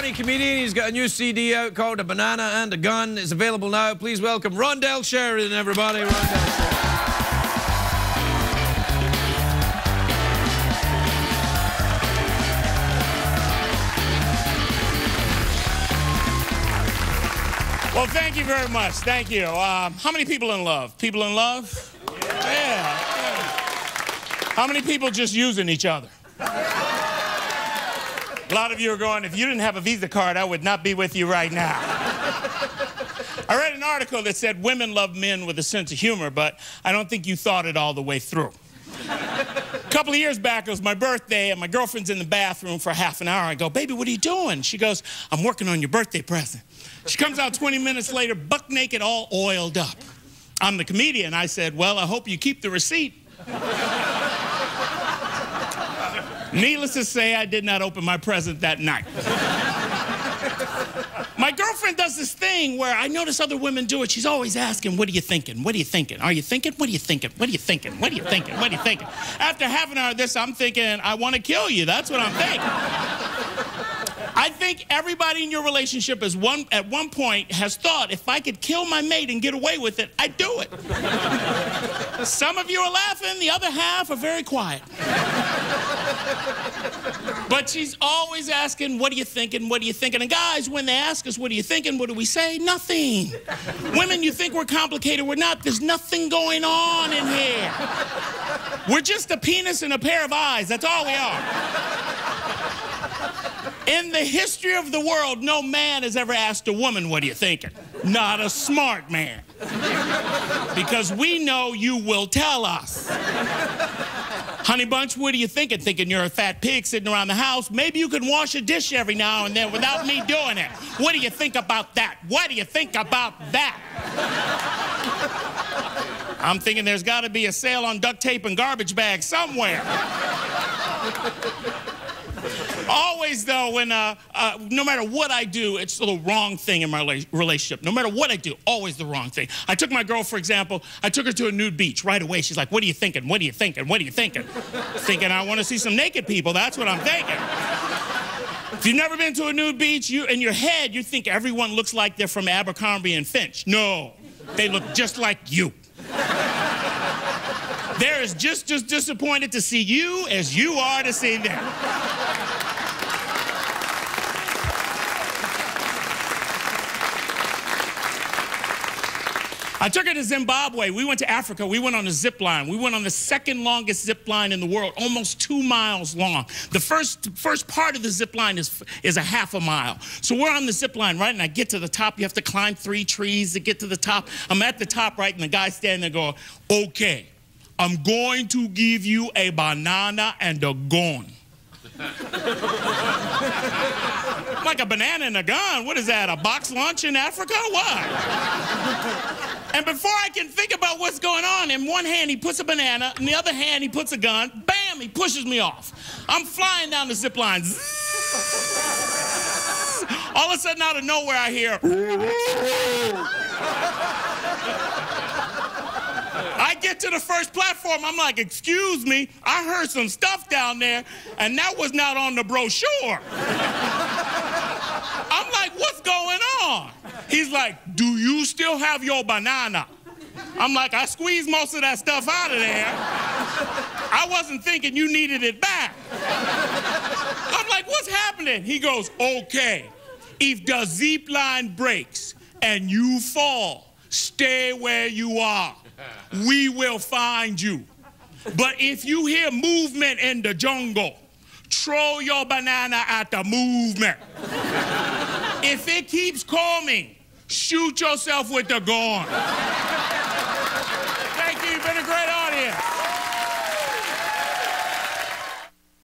funny comedian. He's got a new CD out called A Banana and a Gun. It's available now. Please welcome Rondell Sheridan, everybody. Rondell Sheridan. Well, thank you very much. Thank you. How many people in love? People in love? Yeah. How many people just using each other? A lot of you are going, if you didn't have a Visa card, I would not be with you right now. I read an article that said women love men with a sense of humor, but I don't think you thought it all the way through. A couple of years back, it was my birthday, and my girlfriend's in the bathroom for half an hour. I go, baby, what are you doing? She goes, I'm working on your birthday present. She comes out 20 minutes later, buck naked, all oiled up. I'm the comedian. I said, well, I hope you keep the receipt. Needless to say, I did not open my present that night. My girlfriend does this thing where I notice other women do it. She's always asking, what are you thinking? What are you thinking? Are you thinking? What are you thinking? What are you thinking? What are you thinking? What are you thinking? After half an hour of this, I'm thinking, I want to kill you. That's what I'm thinking. I think everybody in your relationship at one point has thought, if I could kill my mate and get away with it, I'd do it. Some of you are laughing, the other half are very quiet. But she's always asking, what are you thinking? What are you thinking? And guys, when they ask us, what are you thinking? What do we say? Nothing. Women, you think we're complicated. We're not. There's nothing going on in here. We're just a penis and a pair of eyes. That's all we are. In the history of the world, no man has ever asked a woman, what are you thinking? Not a smart man. Because we know you will tell us. Honey bunch, what are you thinking? Thinking you're a fat pig sitting around the house? Maybe you can wash a dish every now and then without me doing it. What do you think about that? What do you think about that? I'm thinking there's got to be a sale on duct tape and garbage bags somewhere. Always, though, when no matter what I do, it's the wrong thing in my relationship. No matter what I do, always the wrong thing. I took my girl, for example, I took her to a nude beach. Right away, she's like, what are you thinking? What are you thinking? What are you thinking? Thinking I want to see some naked people. That's what I'm thinking. If you've never been to a nude beach, in your head, you think everyone looks like they're from Abercrombie and Finch. No, they look just like you. They're just as disappointed to see you as you are to see them. I took her to Zimbabwe. We went to Africa. We went on a zip line. We went on the second longest zip line in the world, almost 2 miles long. The first part of the zip line is a half a mile. So we're on the zip line, right? And I get to the top. You have to climb 3 trees to get to the top. I'm at the top, right? And the guy's standing there going, okay, I'm going to give you a banana and a gun. Like a banana and a gun? What is that, a box lunch in Africa? What? And before I can think about what's going on, in one hand he puts a banana, in the other hand he puts a gun. Bam, he pushes me off. I'm flying down the zip line. All of a sudden, out of nowhere, I hear... I get to the first platform, I'm like, excuse me, I heard some stuff down there, and that was not on the brochure. I'm like, what's going on? He's like, do you still have your banana? I'm like, I squeezed most of that stuff out of there. I wasn't thinking you needed it back. I'm like, what's happening? He goes, okay, if the zip line breaks and you fall, stay where you are. We will find you. But if you hear movement in the jungle, throw your banana at the movement. If it keeps coming, shoot yourself with the gun.